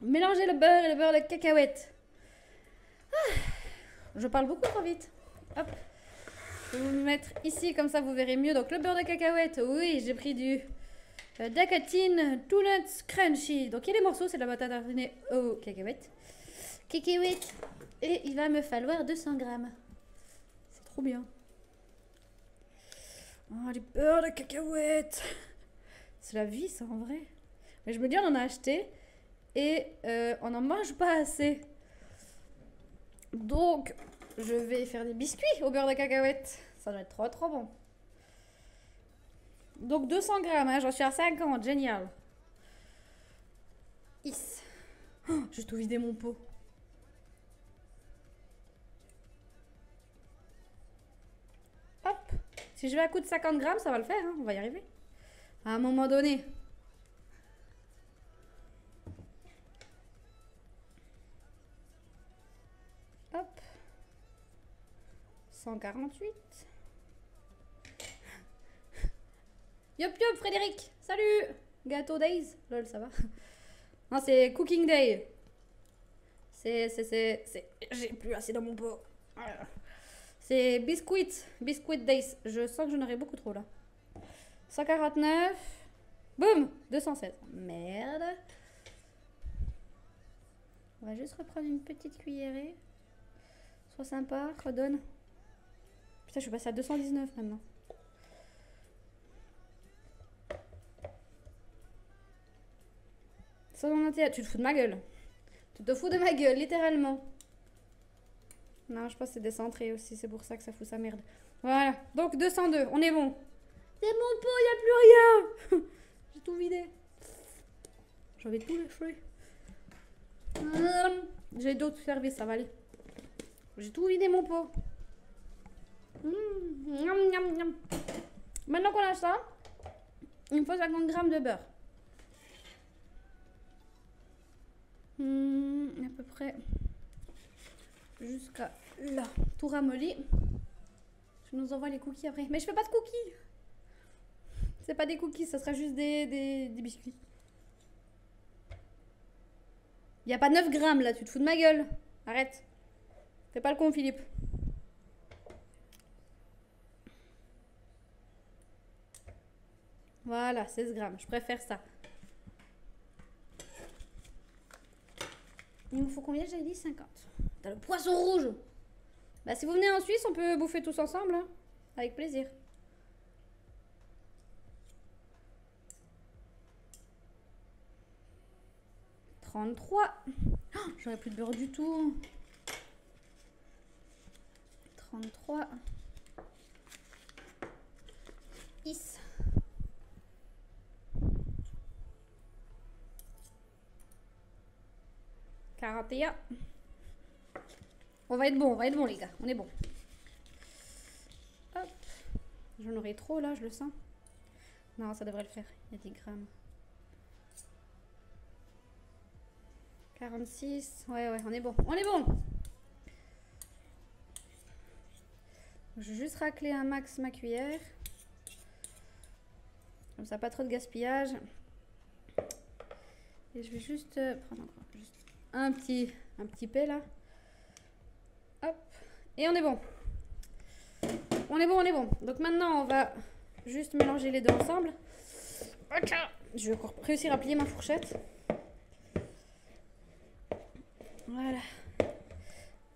Mélangez le beurre et le beurre de cacahuète. Je parle beaucoup trop vite. Hop. Je vais vous le mettre ici, comme ça vous verrez mieux. Donc le beurre de cacahuète, oui, j'ai pris du Dacatine Two Nuts Crunchy. Donc il y a des morceaux, c'est de la pâte à tartiner aux cacahuètes. Cacahuètes. Et il va me falloir 200 grammes. C'est trop bien. Oh, du beurre de cacahuète. C'est la vie, ça, en vrai. Mais je me dis, on en a acheté et on n'en mange pas assez. Donc, je vais faire des biscuits au beurre de cacahuète. Ça doit être trop, trop bon. Donc, 200 grammes, hein, j'en suis à 50, génial. Is. Oh, j'ai tout vidé mon pot. Hop. Si je vais à coup de 50 grammes, ça va le faire, hein, on va y arriver. À un moment donné. Hop. 148. Yop yop Frédéric. Salut. Gâteau Days. Lol, ça va. Non, c'est Cooking Day. J'ai plus assez dans mon pot. C'est Biscuit. Biscuit Days. Je sens que j'en aurai beaucoup trop là. 149. Boum. 216. Merde. On va juste reprendre une petite cuillerée. Sois sympa, redonne. Putain, je suis passée à 219 maintenant. Tu te fous de ma gueule. Tu te fous de ma gueule, littéralement. Non, je pense que c'est décentré aussi, c'est pour ça que ça fout sa merde. Voilà, donc 202, on est bon. C'est mon pot, y a plus rien. J'ai tout vidé. J'avais tout lâché. J'ai d'autres services, ça va aller. J'ai tout vidé mon pot. Maintenant qu'on a ça, il me faut 50 grammes de beurre. À peu près jusqu'à là. Tout ramolli. Je nous envoie les cookies après. Mais je fais pas de cookies. C'est pas des cookies, ça sera juste des biscuits. Il y a pas 9 grammes là, tu te fous de ma gueule. Arrête. Fais pas le con, Philippe. Voilà, 16 grammes. Je préfère ça. Il nous faut combien, j'avais dit 50. T'as le poisson rouge. Bah si vous venez en Suisse, on peut bouffer tous ensemble, hein. Avec plaisir. « 33. Oh, j'aurais plus de beurre du tout. 33. Is. 41. On va être bon les gars, on est bon. Hop. J'en aurai trop là, je le sens. Non, ça devrait le faire, il y a 10 grammes. 46, ouais, on est bon, on est bon. Je vais juste racler un max ma cuillère. Comme ça, pas trop de gaspillage. Et je vais juste prendre encore juste un petit peu là. Hop. Et on est bon. On est bon. Donc maintenant, on va juste mélanger les deux ensemble. Ok. Je vais encore réussir à plier ma fourchette. Voilà.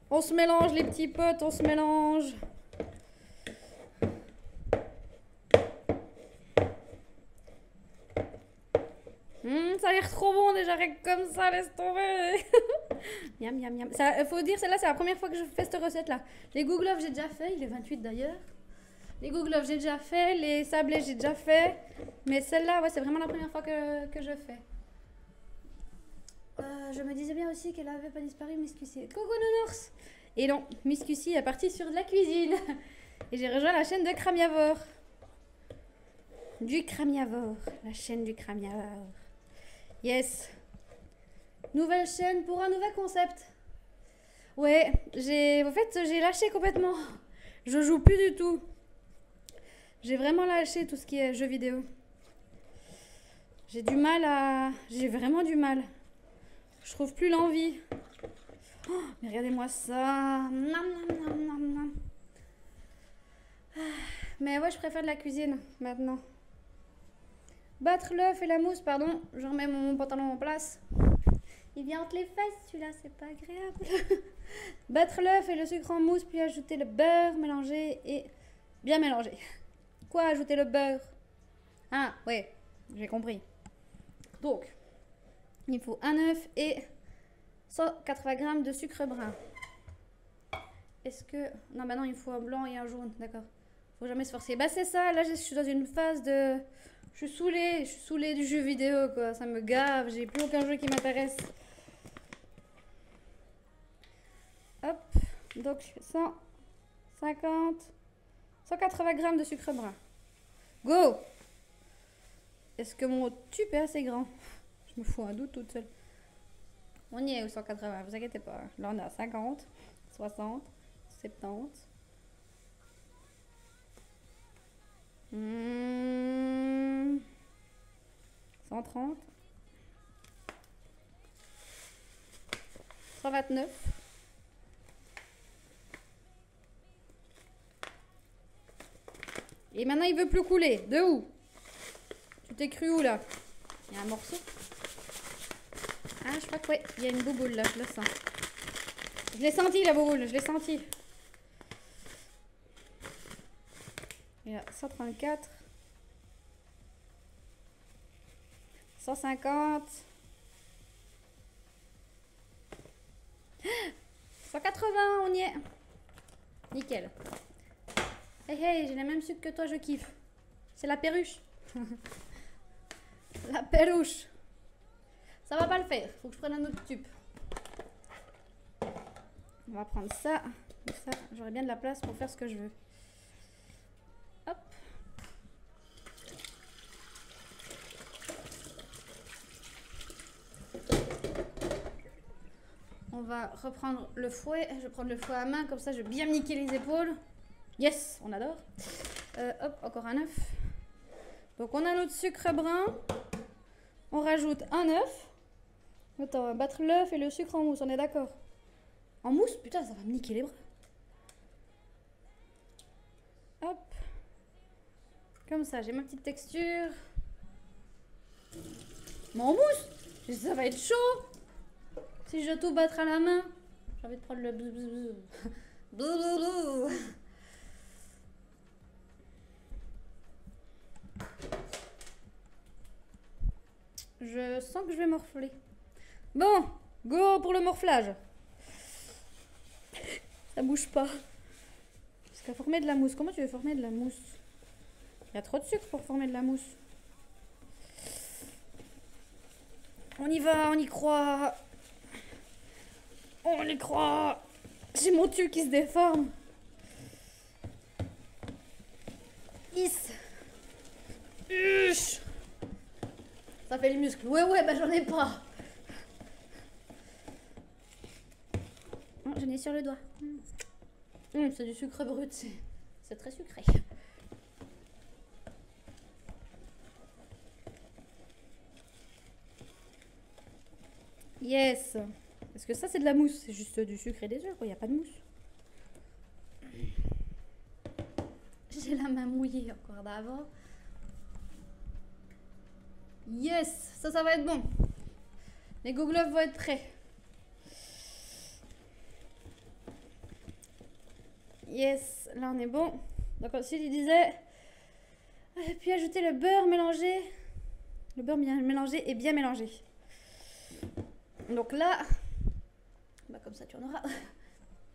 On se mélange les petits potes, on se mélange. Ça a l'air trop bon déjà, rien que comme ça, laisse tomber. Miam, miam, miam. Ça, faut dire, celle-là, c'est la première fois que je fais cette recette-là. Les gougloves, j'ai déjà fait. Il est 28 d'ailleurs. Les gougloves, j'ai déjà fait. Les sablés, j'ai déjà fait. Mais celle-là, ouais, c'est vraiment la première fois que je fais. Je me disais bien aussi qu'elle avait pas disparu, Miss Cussy. Coucou Nounours. Et non, Miss Cussy est partie sur de la cuisine. Et j'ai rejoint la chaîne de Cramiavore. Du Cramiavore. La chaîne du Cramiavore. Yes. Nouvelle chaîne pour un nouvel concept. Ouais, en fait, j'ai lâché complètement. Je joue plus du tout. J'ai vraiment lâché tout ce qui est jeux vidéo. J'ai vraiment du mal. Je trouve plus l'envie. Oh, mais regardez-moi ça. Mais ouais, je préfère de la cuisine maintenant. Battre l'œuf et la mousse, pardon. Je remets mon pantalon en place. Il vient entre les fesses, celui-là, c'est pas agréable. Battre l'œuf et le sucre en mousse, puis ajouter le beurre, mélanger et bien mélanger. Quoi, ajouter le beurre? Ah, ouais, j'ai compris. Donc, il faut un œuf et 180 g de sucre brun. Est-ce que... Non, bah non, il faut un blanc et un jaune, d'accord. Faut jamais se forcer. Bah c'est ça, là je suis dans une phase de... Je suis saoulée du jeu vidéo, quoi. Ça me gave, j'ai plus aucun jeu qui m'intéresse. Hop, donc 150... 180 g de sucre brun. Go! Est-ce que mon tube est assez grand? Je me fous un doute toute seule. On y est au 180, vous inquiétez pas. Là on a 50, 60, 70. 130. 129. Et maintenant il veut plus couler. De où? Tu t'es cru où là? Il y a un morceau. Ah, je crois que ouais, il y a une bouboule là, je le sens. Je l'ai senti la bouboule, je l'ai senti. Il y a 134. 150. 180, on y est. Nickel. Hey hey, j'ai la même sucre que toi, je kiffe. C'est la perruche. La perruche. Ça va pas le faire, faut que je prenne un autre tube. On va prendre ça. Ça, j'aurai bien de la place pour faire ce que je veux. Hop. On va reprendre le fouet. Je vais prendre le fouet à main, comme ça je vais bien me niquer les épaules. Yes, on adore. Hop, encore un œuf. Donc on a notre sucre brun. On rajoute un œuf. Attends, on va battre l'œuf et le sucre en mousse, on est d'accord? En mousse? Putain, ça va me niquer les bras. Hop. Comme ça, j'ai ma petite texture. Mais en mousse, ça va être chaud. Si je tout battre à la main. J'ai envie de prendre le bzz. Je sens que je vais morfler. Bon, go pour le morflage. Ça bouge pas. Parce qu'à former de la mousse, comment tu veux former de la mousse? Il y a trop de sucre pour former de la mousse. On y va, on y croit. On y croit. J'ai mon tube qui se déforme. Uch. Ça fait les muscles. Ouais, bah j'en ai pas. Oh, j'en ai sur le doigt. C'est du sucre brut, c'est très sucré. Yes. Est-ce que ça c'est de la mousse? C'est juste du sucre et des œufs, quoi. Il n'y a pas de mousse. J'ai la main mouillée encore d'avant. Yes, ça va être bon. Les Go Gloves vont être prêts. Yes, là on est bon. Donc ensuite il disait, et puis ajouter le beurre mélangé. Le beurre bien mélangé et bien mélangé. Donc là, bah comme ça tu en auras.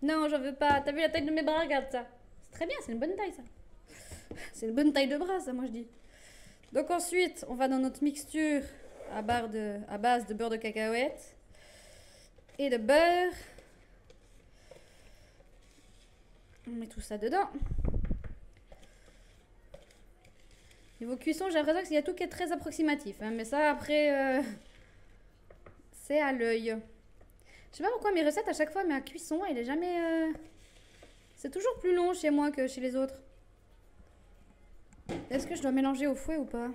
Non, j'en veux pas. T'as vu la taille de mes bras? Regarde ça. C'est très bien, c'est une bonne taille ça. C'est une bonne taille de bras ça, moi je dis. Donc ensuite, on va dans notre mixture à base de beurre de cacahuète et de beurre. On met tout ça dedans. Niveau cuisson, j'ai l'impression qu'il y a tout qui est très approximatif. Hein, mais ça, après, c'est à l'œil. Je sais pas pourquoi mes recettes, à chaque fois, ma cuisson, elle est jamais... C'est toujours plus long chez moi que chez les autres. Est-ce que je dois mélanger au fouet ou pas?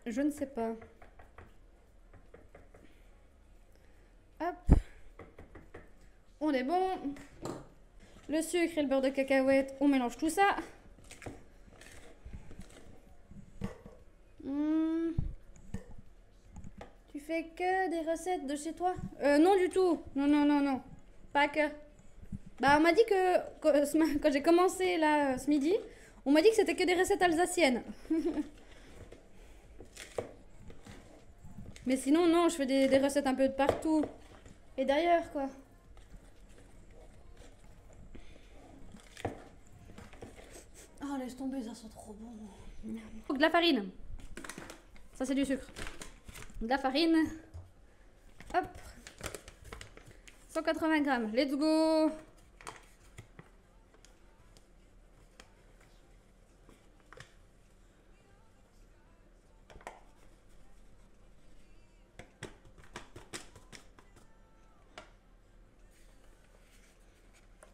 Je ne sais pas. On est bon. Le sucre et le beurre de cacahuète, on mélange tout ça. Tu fais que des recettes de chez toi? Non du tout. Non, non, non, non. Pas que. Bah, on m'a dit quand j'ai commencé là ce midi, on m'a dit que c'était que des recettes alsaciennes. Mais sinon, non, je fais des recettes un peu de partout. Et d'ailleurs, quoi. Oh, laisse tomber, ça sent trop bon. Faut de la farine. Ça, c'est du sucre. De la farine. Hop. 180 grammes. Let's go.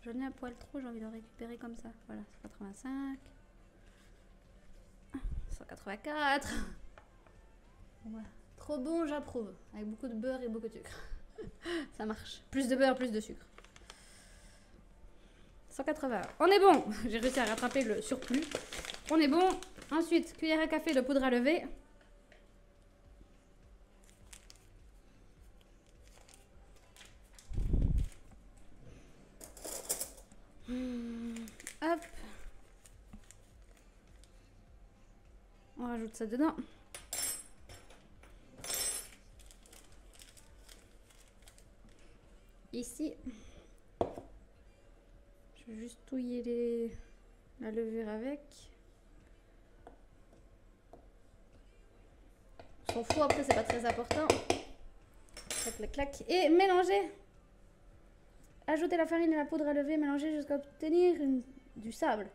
J'en ai un poil trop, j'ai envie de le récupérer comme ça. Voilà, 185. 184. Voilà. Trop bon, j'approuve. Avec beaucoup de beurre et beaucoup de sucre. Ça marche. Plus de beurre, plus de sucre. 180. On est bon. J'ai réussi à rattraper le surplus. On est bon. Ensuite, cuillère à café de poudre à lever. Hop. On rajoute ça dedans. Ici. Je vais juste touiller la levure avec. On s'en fout, après c'est pas très important. Clac, clac, clac. Et mélanger. Ajouter la farine et la poudre à lever, mélanger jusqu'à obtenir du sable.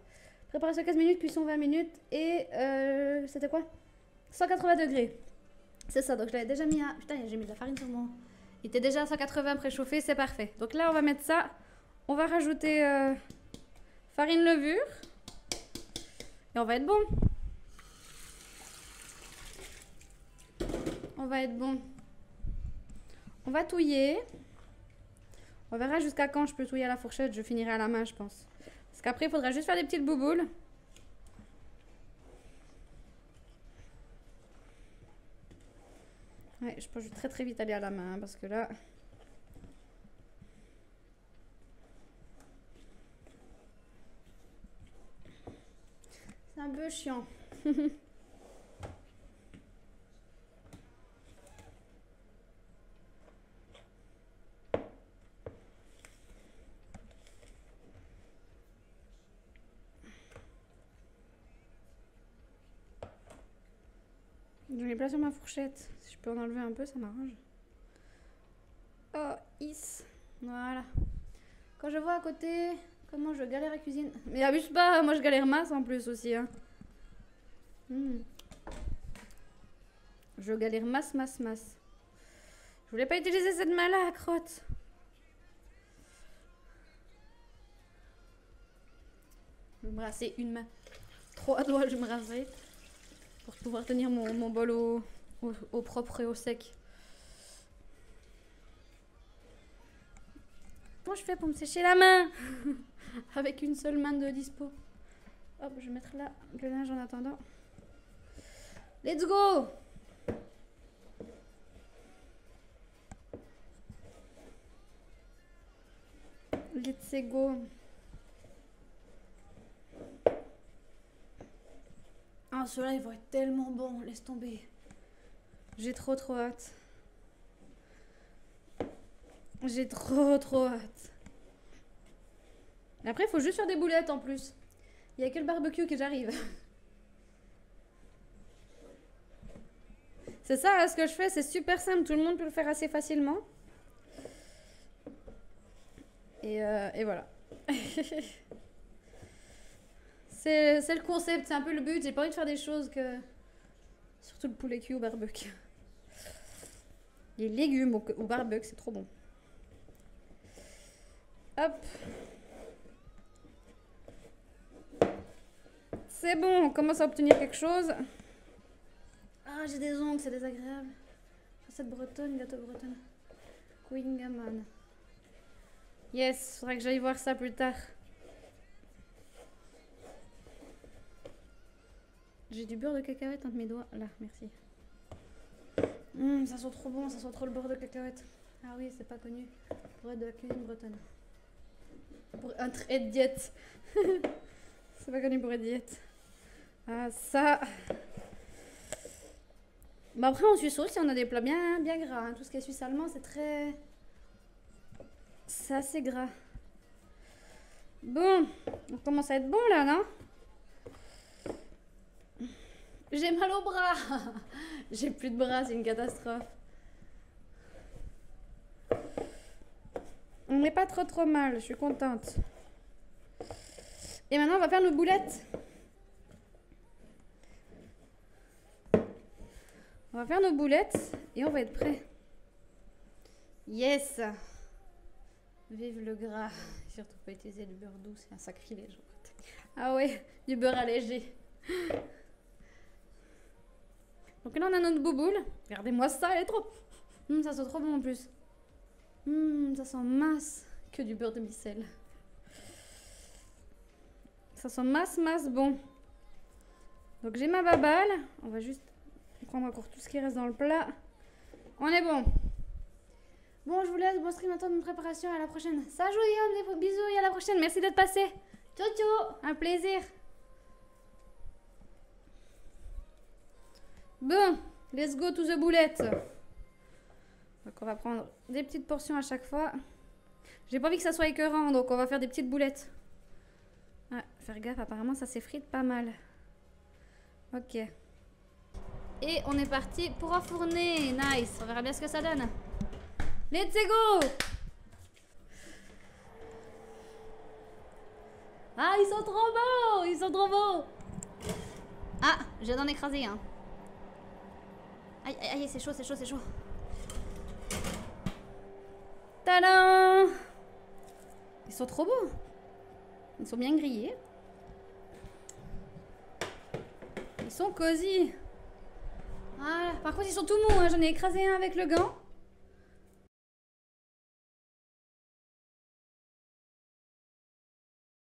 Préparation 15 minutes, cuisson 20 minutes. Et c'était quoi? 180 degrés. C'est ça, donc je l'avais déjà mis à... Putain, j'ai mis de la farine sur mon... Il était déjà à 180 préchauffé, c'est parfait. Donc là, on va mettre ça. On va rajouter farine levure. Et on va être bon. On va être bon. On va touiller. On verra jusqu'à quand je peux touiller à la fourchette. Je finirai à la main, je pense. Parce qu'après, il faudra juste faire des petites bouboules. Ouais, je pense que je vais très très vite aller à la main. Parce que là... c'est un peu chiant. J'en ai plein sur ma fourchette. Si je peux en enlever un peu, ça m'arrange. Oh, voilà. Quand je vois à côté comment je galère à cuisine. Mais abuse pas, moi je galère masse en plus aussi. Hein. Je galère masse. Je voulais pas utiliser cette main-là, à crotte. Je vais me brasser une main. 3 doigts, je me raserai. Pour pouvoir tenir mon bol au propre et au sec. Comment je fais pour me sécher la main? Avec une seule main de dispo. Hop, je vais mettre là le linge en attendant. Let's go! Let's go! Ah, ceux-là, ils vont être tellement bons, laisse tomber. J'ai trop hâte. J'ai trop hâte. Après, il faut juste faire des boulettes en plus. Il n'y a que le barbecue que j'arrive. C'est ça, là, ce que je fais, c'est super simple. Tout le monde peut le faire assez facilement. Et voilà. C'est le concept, c'est un peu le but. J'ai pas envie de faire des choses que... Surtout le poulet cuit au barbecue. Les légumes au barbecue, c'est trop bon. Hop. C'est bon, on commence à obtenir quelque chose. Ah, j'ai des ongles, c'est désagréable. Recette bretonne, gâteau bretonne. Quingaman. Yes, faudrait que j'aille voir ça plus tard. J'ai du beurre de cacahuète entre mes doigts. Là, merci. Ça sent trop bon, ça sent trop le beurre de cacahuète. Ah oui, c'est pas connu pour être de la cuisine bretonne. Pour être diète. C'est pas connu pour être diète. Ah, ça. Bah après, en Suisse aussi, on a des plats bien gras. Hein. Tout ce qui est suisse allemand, c'est très... C'est assez gras. Bon, on commence à être bon là, non? J'ai mal au bras. J'ai plus de bras, c'est une catastrophe. On n'est pas trop mal, je suis contente. Et maintenant, on va faire nos boulettes. On va faire nos boulettes et on va être prêt. Yes! Vive le gras. Surtout pas utiliser du beurre doux, c'est un sacrilège. Ah ouais, du beurre allégé. Donc là, on a notre bouboule. Regardez-moi ça, elle est trop... ça sent trop bon en plus. Ça sent masse que du beurre de micelle. Ça sent masse bon. Donc j'ai ma babale. On va juste prendre encore tout ce qui reste dans le plat. On est bon. Bon, je vous laisse. Bon stream, attends de préparation. À la prochaine. Salut Guillaume, des bisous et à la prochaine. Merci d'être passé. Ciao, ciao. Un plaisir. Bon, let's go to the boulette. Donc on va prendre des petites portions à chaque fois. J'ai pas envie que ça soit écœurant, donc on va faire des petites boulettes. Ah, faire gaffe, apparemment ça s'effrite pas mal. Ok. Et on est parti pour enfourner. Nice, on verra bien ce que ça donne. Let's go. Ah, ils sont trop beaux. Ils sont trop beaux. Ah, j'ai d'en écraser un. Aïe, aïe, aïe, c'est chaud, c'est chaud, c'est chaud. Tadam! Ils sont trop beaux. Ils sont bien grillés. Ils sont cosy. Ah, par contre, ils sont tout mous. Hein. J'en ai écrasé un avec le gant.